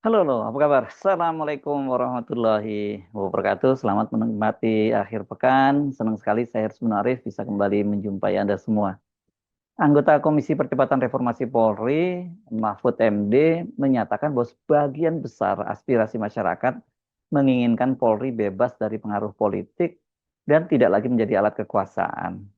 Halo, halo, apa kabar? Assalamualaikum warahmatullahi wabarakatuh. Selamat menikmati akhir pekan. Senang sekali saya Harus Munarif bisa kembali menjumpai Anda semua. Anggota Komisi Percepatan Reformasi Polri, Mahfud MD, menyatakan bahwa sebagian besar aspirasi masyarakat menginginkan Polri bebas dari pengaruh politik dan tidak lagi menjadi alat kekuasaan.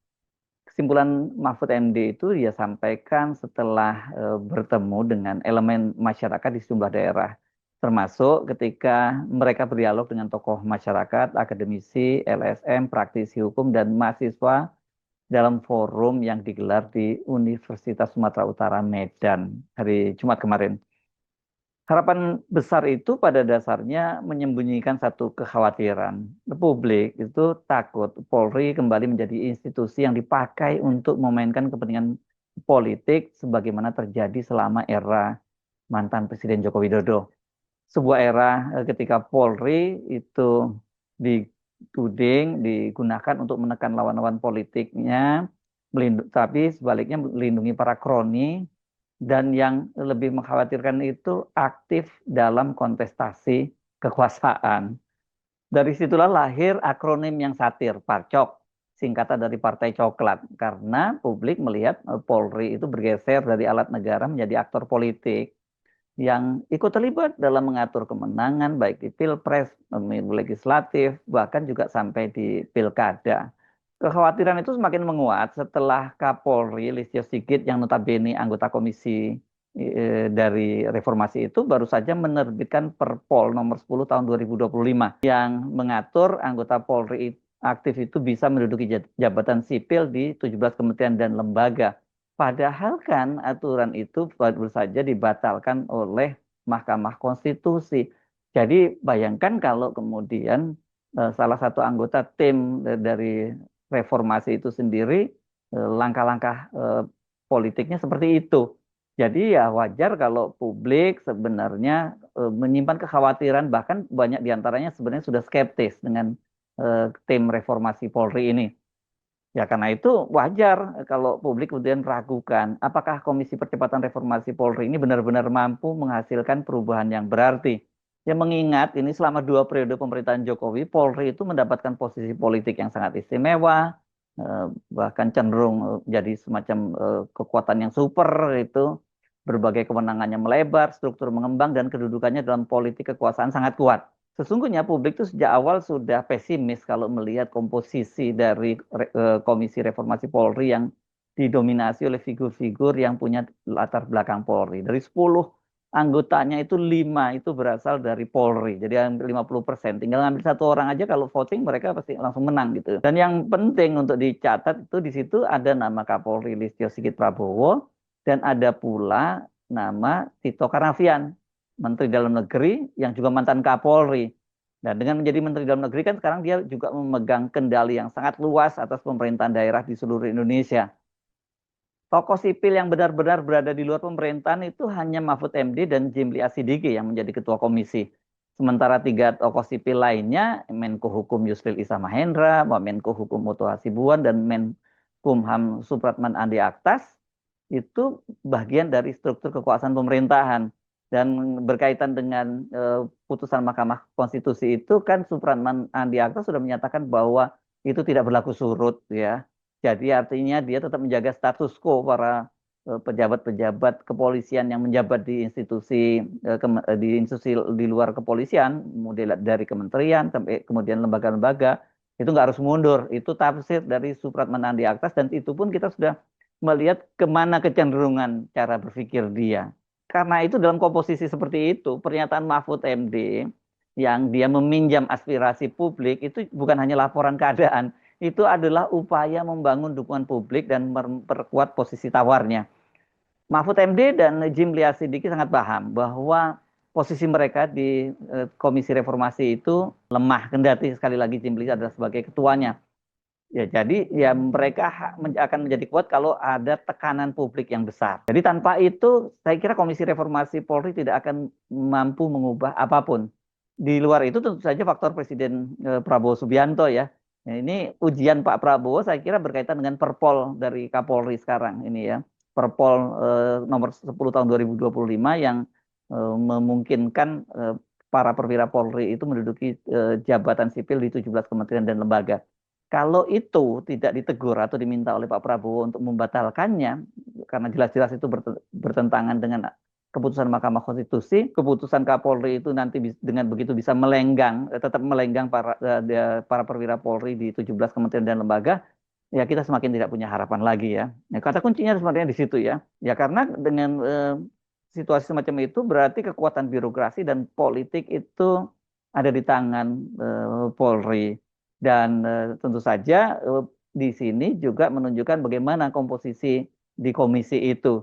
Kesimpulan Mahfud MD itu dia sampaikan setelah bertemu dengan elemen masyarakat di sejumlah daerah, termasuk ketika mereka berdialog dengan tokoh masyarakat, akademisi, LSM, praktisi hukum, dan mahasiswa dalam forum yang digelar di Universitas Sumatera Utara, Medan, hari Jumat kemarin. Harapan besar itu pada dasarnya menyembunyikan satu kekhawatiran. Publik itu takut Polri kembali menjadi institusi yang dipakai untuk memainkan kepentingan politik sebagaimana terjadi selama era mantan Presiden Joko Widodo. Sebuah era ketika Polri itu dituding, digunakan untuk menekan lawan-lawan politiknya, tapi sebaliknya melindungi para kroni dan yang lebih mengkhawatirkan itu aktif dalam kontestasi kekuasaan. Dari situlah lahir akronim yang satir, PARCOK, singkatan dari Partai Coklat, karena publik melihat Polri itu bergeser dari alat negara menjadi aktor politik yang ikut terlibat dalam mengatur kemenangan baik di Pilpres, pemilu legislatif, bahkan juga sampai di Pilkada. Kekhawatiran itu semakin menguat setelah Kapolri Listio Sigit yang notabene anggota komisi dari reformasi itu baru saja menerbitkan Perpol nomor 10 tahun 2025 yang mengatur anggota Polri aktif itu bisa menduduki jabatan sipil di 17 kementerian dan lembaga. Padahal kan aturan itu baru saja dibatalkan oleh Mahkamah Konstitusi. Jadi bayangkan kalau kemudian salah satu anggota tim dari reformasi itu sendiri langkah-langkah politiknya seperti itu. Jadi ya wajar kalau publik sebenarnya menyimpan kekhawatiran, bahkan banyak diantaranya sebenarnya sudah skeptis dengan tim reformasi Polri ini. Ya karena itu wajar kalau publik kemudian meragukan apakah Komisi Percepatan Reformasi Polri ini benar-benar mampu menghasilkan perubahan yang berarti. Ya mengingat ini selama 2 periode pemerintahan Jokowi, Polri itu mendapatkan posisi politik yang sangat istimewa, bahkan cenderung jadi semacam kekuatan yang super itu, berbagai kewenangannya melebar, struktur mengembang, dan kedudukannya dalam politik kekuasaan sangat kuat. Sesungguhnya publik itu sejak awal sudah pesimis kalau melihat komposisi dari Komisi Reformasi Polri yang didominasi oleh figur-figur yang punya latar belakang Polri. Dari 10 anggotanya itu 5 itu berasal dari Polri. Jadi 50%. Tinggal ngambil satu orang aja kalau voting mereka pasti langsung menang gitu. Dan yang penting untuk dicatat itu di situ ada nama Kapolri Listio Sigit Prabowo dan ada pula nama Tito Karnavian, Menteri Dalam Negeri yang juga mantan Kapolri. Nah, dengan menjadi Menteri Dalam Negeri kan sekarang dia juga memegang kendali yang sangat luas atas pemerintahan daerah di seluruh Indonesia. Tokoh sipil yang benar-benar berada di luar pemerintahan itu hanya Mahfud MD dan Jimli Asidiki yang menjadi ketua komisi. Sementara 3 tokoh sipil lainnya, Menko Hukum Yusril Issa Mahendra, Menko Hukum Mutu Hasibuan, dan Menkumham Supratman Andi Aktas, itu bagian dari struktur kekuasaan pemerintahan. Dan berkaitan dengan putusan Mahkamah Konstitusi itu kan Supratman Andi Aktas sudah menyatakan bahwa itu tidak berlaku surut ya. Jadi artinya dia tetap menjaga status quo para pejabat-pejabat kepolisian yang menjabat di institusi di institusi di luar kepolisian, mulai dari kementerian sampai kemudian lembaga-lembaga itu nggak harus mundur. Itu tafsir dari Supratman Andi Aktas dan itu pun kita sudah melihat kemana kecenderungan cara berpikir dia. Karena itu dalam komposisi seperti itu, pernyataan Mahfud MD yang dia meminjam aspirasi publik itu bukan hanya laporan keadaan, itu adalah upaya membangun dukungan publik dan memperkuat posisi tawarnya. Mahfud MD dan Jimli Asidiki sangat paham bahwa posisi mereka di Komisi Reformasi itu lemah, kendati sekali lagi Jimli adalah sebagai ketuanya. Ya, jadi ya mereka akan menjadi kuat kalau ada tekanan publik yang besar. Jadi tanpa itu, saya kira Komisi Reformasi Polri tidak akan mampu mengubah apapun. Di luar itu tentu saja faktor Presiden Prabowo Subianto ya. Nah, ini ujian Pak Prabowo saya kira berkaitan dengan Perpol dari Kapolri sekarang ini ya. Perpol nomor 10 tahun 2025 yang memungkinkan para perwira Polri itu menduduki jabatan sipil di 17 kementerian dan lembaga. Kalau itu tidak ditegur atau diminta oleh Pak Prabowo untuk membatalkannya, karena jelas-jelas itu bertentangan dengan keputusan Mahkamah Konstitusi, keputusan Kapolri itu nanti dengan begitu bisa melenggang, tetap melenggang para perwira Polri di 17 kementerian dan lembaga, ya kita semakin tidak punya harapan lagi ya. Ya, kata kuncinya sebenarnya di situ ya. Ya karena dengan situasi semacam itu berarti kekuatan birokrasi dan politik itu ada di tangan Polri. Dan tentu saja di sini juga menunjukkan bagaimana komposisi di komisi itu.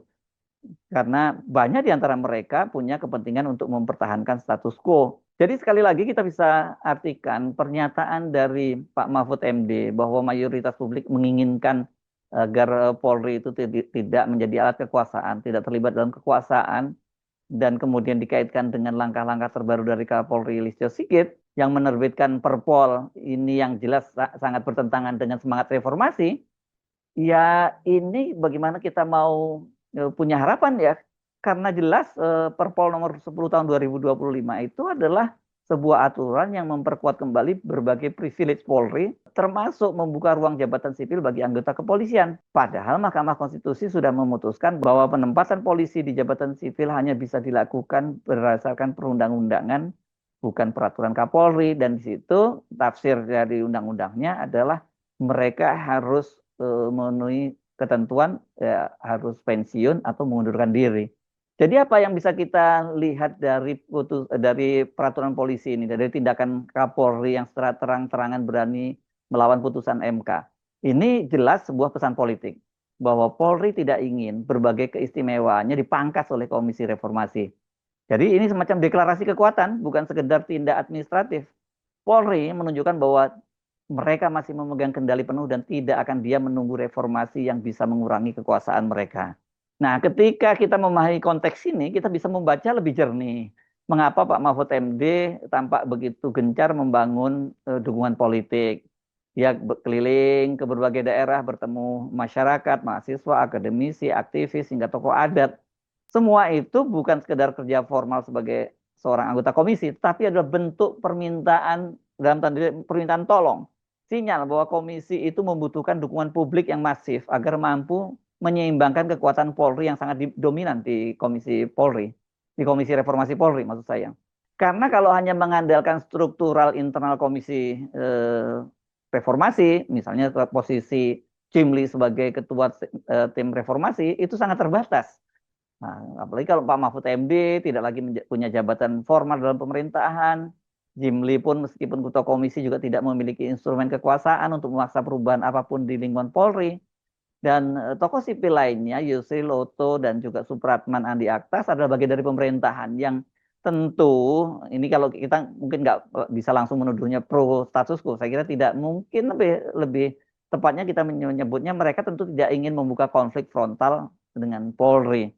Karena banyak di antara mereka punya kepentingan untuk mempertahankan status quo. Jadi sekali lagi kita bisa artikan pernyataan dari Pak Mahfud MD bahwa mayoritas publik menginginkan agar Polri itu tidak menjadi alat kekuasaan, tidak terlibat dalam kekuasaan, dan kemudian dikaitkan dengan langkah-langkah terbaru dari Kapolri Listio Sigit yang menerbitkan Perpol ini yang jelas sangat bertentangan dengan semangat reformasi. Ya ini bagaimana kita mau punya harapan ya. Karena jelas Perpol nomor 10 tahun 2025 itu adalah sebuah aturan yang memperkuat kembali berbagai privilege Polri, termasuk membuka ruang jabatan sipil bagi anggota kepolisian. Padahal Mahkamah Konstitusi sudah memutuskan bahwa penempatan polisi di jabatan sipil hanya bisa dilakukan berdasarkan perundang-undangan, bukan peraturan Kapolri. Dan di situ tafsir dari undang-undangnya adalah mereka harus memenuhi ketentuan ya, harus pensiun atau mengundurkan diri. Jadi apa yang bisa kita lihat dari peraturan polisi ini, dari tindakan Kapolri yang secara terang-terangan berani melawan putusan MK? Ini jelas sebuah pesan politik bahwa Polri tidak ingin berbagai keistimewaannya dipangkas oleh Komisi Reformasi. Jadi ini semacam deklarasi kekuatan, bukan sekedar tindak administratif. Polri menunjukkan bahwa mereka masih memegang kendali penuh dan tidak akan dia menunggu reformasi yang bisa mengurangi kekuasaan mereka. Nah, ketika kita memahami konteks ini, kita bisa membaca lebih jernih. Mengapa Pak Mahfud MD tampak begitu gencar membangun dukungan politik. Dia keliling ke berbagai daerah, bertemu masyarakat, mahasiswa, akademisi, aktivis, hingga tokoh adat. Semua itu bukan sekedar kerja formal sebagai seorang anggota komisi, tapi adalah bentuk permintaan, dalam tanda permintaan tolong. Sinyal bahwa komisi itu membutuhkan dukungan publik yang masif agar mampu menyeimbangkan kekuatan Polri yang sangat dominan di Komisi Polri, di Komisi Reformasi Polri maksud saya. Karena kalau hanya mengandalkan struktural internal Komisi Reformasi, misalnya posisi Cimli sebagai ketua tim reformasi, itu sangat terbatas. Nah, apalagi kalau Pak Mahfud MD tidak lagi punya jabatan formal dalam pemerintahan, Jimli pun meskipun ketua komisi juga tidak memiliki instrumen kekuasaan untuk memaksa perubahan apapun di lingkungan Polri. Dan tokoh sipil lainnya, Yusril Loto dan juga Supratman Andi Aktas adalah bagian dari pemerintahan yang tentu, ini kalau kita mungkin nggak bisa langsung menuduhnya pro status quo, saya kira tidak mungkin, lebih tepatnya kita menyebutnya mereka tentu tidak ingin membuka konflik frontal dengan Polri.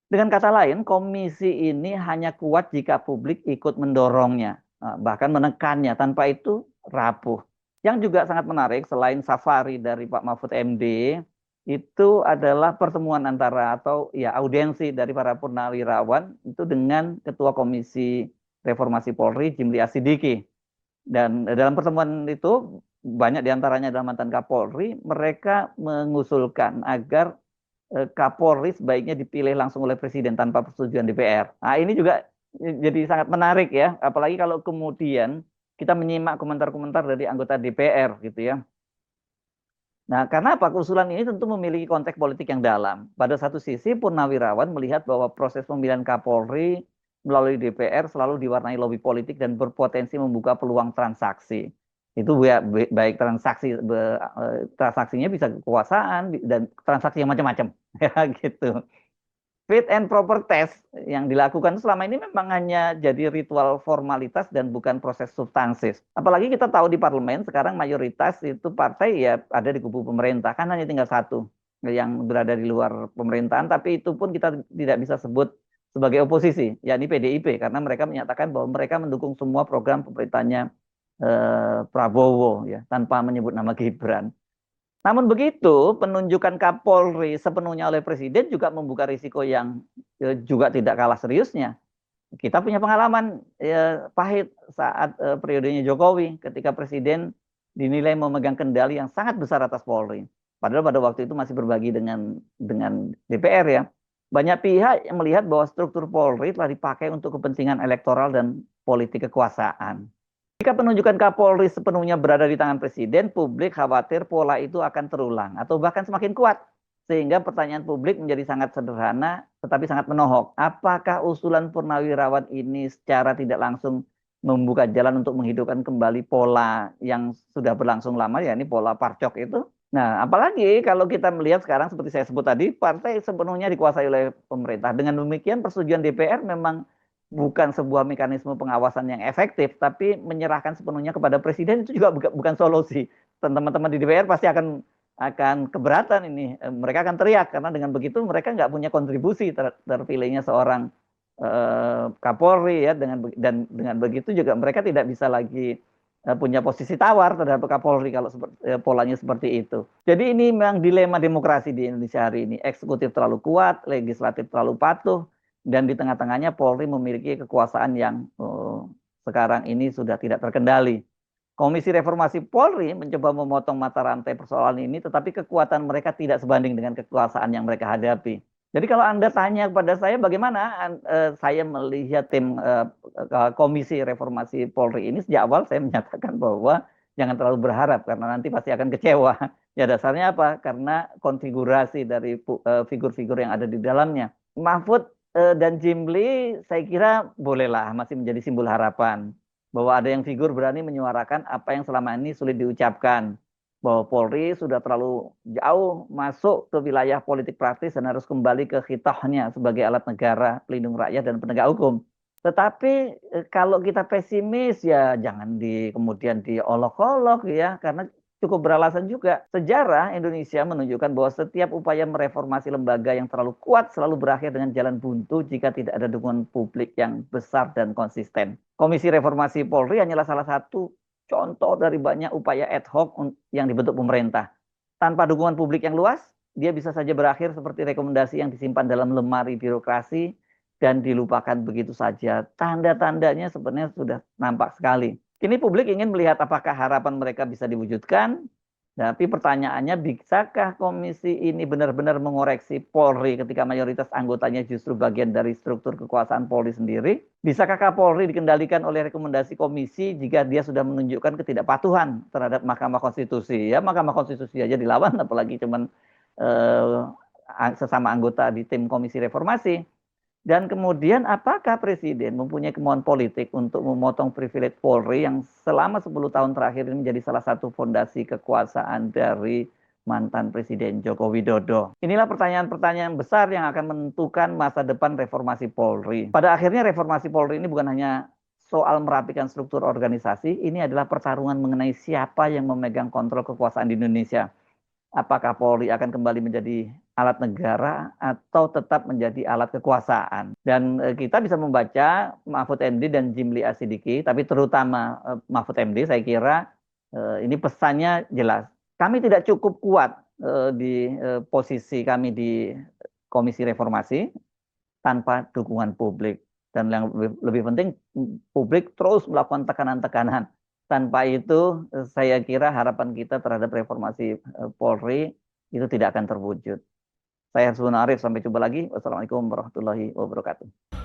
Dengan kata lain, komisi ini hanya kuat jika publik ikut mendorongnya, bahkan menekannya. Tanpa itu rapuh. Yang juga sangat menarik, selain safari dari Pak Mahfud MD, itu adalah pertemuan antara atau ya audiensi dari para purnawirawan itu dengan Ketua Komisi Reformasi Polri, Jimli Asidiki. Dan dalam pertemuan itu banyak diantaranya adalah mantan Kapolri, mereka mengusulkan agar Kapolri sebaiknya dipilih langsung oleh Presiden tanpa persetujuan DPR. Nah, ini juga jadi sangat menarik ya, apalagi kalau kemudian kita menyimak komentar-komentar dari anggota DPR gitu ya. Nah, karena apa? Usulan ini tentu memiliki konteks politik yang dalam. Pada satu sisi, Purnawirawan melihat bahwa proses pemilihan Kapolri melalui DPR selalu diwarnai lobi politik dan berpotensi membuka peluang transaksi. Itu baik transaksinya bisa kekuasaan dan transaksi yang macam-macam, ya gitu. Fit and proper test yang dilakukan selama ini memang hanya jadi ritual formalitas dan bukan proses substansif. Apalagi kita tahu di parlemen sekarang mayoritas itu partai ya ada di kubu pemerintah, kan hanya tinggal satu yang berada di luar pemerintahan, tapi itu pun kita tidak bisa sebut sebagai oposisi, yakni PDIP, karena mereka menyatakan bahwa mereka mendukung semua program pemerintahnya Prabowo ya tanpa menyebut nama Gibran. Namun begitu, penunjukan Kapolri sepenuhnya oleh Presiden juga membuka risiko yang juga tidak kalah seriusnya. Kita punya pengalaman pahit saat periodenya Jokowi ketika Presiden dinilai memegang kendali yang sangat besar atas Polri. Padahal pada waktu itu masih berbagi dengan DPR ya. Banyak pihak yang melihat bahwa struktur Polri telah dipakai untuk kepentingan elektoral dan politik kekuasaan. Jika penunjukan Kapolri sepenuhnya berada di tangan Presiden, publik khawatir pola itu akan terulang atau bahkan semakin kuat. Sehingga pertanyaan publik menjadi sangat sederhana tetapi sangat menohok. Apakah usulan Purnawirawan ini secara tidak langsung membuka jalan untuk menghidupkan kembali pola yang sudah berlangsung lama, ya ini pola parcok itu? Nah, apalagi kalau kita melihat sekarang seperti saya sebut tadi, partai sepenuhnya dikuasai oleh pemerintah. Dengan demikian persetujuan DPR memang bukan sebuah mekanisme pengawasan yang efektif, tapi menyerahkan sepenuhnya kepada presiden itu juga bukan solusi. Teman-teman di DPR pasti akan keberatan ini. Mereka akan teriak karena dengan begitu mereka nggak punya kontribusi terpilihnya seorang Kapolri ya. Dengan begitu juga mereka tidak bisa lagi punya posisi tawar terhadap Kapolri kalau polanya seperti itu. Jadi ini memang dilema demokrasi di Indonesia hari ini. Eksekutif terlalu kuat, legislatif terlalu patuh, dan di tengah-tengahnya Polri memiliki kekuasaan yang sekarang ini sudah tidak terkendali. Komisi Reformasi Polri mencoba memotong mata rantai persoalan ini, tetapi kekuatan mereka tidak sebanding dengan kekuasaan yang mereka hadapi. Jadi kalau Anda tanya kepada saya bagaimana saya melihat tim Komisi Reformasi Polri ini, sejak awal saya menyatakan bahwa jangan terlalu berharap karena nanti pasti akan kecewa. Ya dasarnya apa? Karena konfigurasi dari figur-figur yang ada di dalamnya. Mahfud dan Jimli saya kira bolehlah masih menjadi simbol harapan bahwa ada yang figur berani menyuarakan apa yang selama ini sulit diucapkan, bahwa Polri sudah terlalu jauh masuk ke wilayah politik praktis dan harus kembali ke khitahnya sebagai alat negara, pelindung rakyat dan penegak hukum. Tetapi kalau kita pesimis ya jangan kemudian diolok-olok ya, karena cukup beralasan juga. Sejarah Indonesia menunjukkan bahwa setiap upaya mereformasi lembaga yang terlalu kuat selalu berakhir dengan jalan buntu jika tidak ada dukungan publik yang besar dan konsisten. Komisi Reformasi Polri hanyalah salah satu contoh dari banyak upaya ad hoc yang dibentuk pemerintah. Tanpa dukungan publik yang luas, dia bisa saja berakhir seperti rekomendasi yang disimpan dalam lemari birokrasi dan dilupakan begitu saja. Tanda-tandanya sebenarnya sudah nampak sekali. Kini publik ingin melihat apakah harapan mereka bisa diwujudkan. Tapi pertanyaannya, bisakah komisi ini benar-benar mengoreksi Polri ketika mayoritas anggotanya justru bagian dari struktur kekuasaan Polri sendiri? Bisakah Kapolri dikendalikan oleh rekomendasi komisi jika dia sudah menunjukkan ketidakpatuhan terhadap Mahkamah Konstitusi? Ya, Mahkamah Konstitusi aja dilawan, apalagi cuman sesama anggota di tim Komisi Reformasi. Dan kemudian apakah Presiden mempunyai kemauan politik untuk memotong privilege Polri yang selama 10 tahun terakhir ini menjadi salah satu fondasi kekuasaan dari mantan Presiden Joko Widodo? Inilah pertanyaan-pertanyaan besar yang akan menentukan masa depan reformasi Polri. Pada akhirnya reformasi Polri ini bukan hanya soal merapikan struktur organisasi, ini adalah pertarungan mengenai siapa yang memegang kontrol kekuasaan di Indonesia. Apakah Polri akan kembali menjadi alat negara atau tetap menjadi alat kekuasaan. Dan kita bisa membaca Mahfud MD dan Jimli Asidiki, tapi terutama Mahfud MD saya kira ini pesannya jelas. Kami tidak cukup kuat di posisi kami di Komisi Reformasi tanpa dukungan publik. Dan yang lebih penting, publik terus melakukan tekanan-tekanan. Tanpa itu, saya kira harapan kita terhadap reformasi Polri itu tidak akan terwujud. Saya Harsun Arif, sampai jumpa lagi. Wassalamualaikum warahmatullahi wabarakatuh.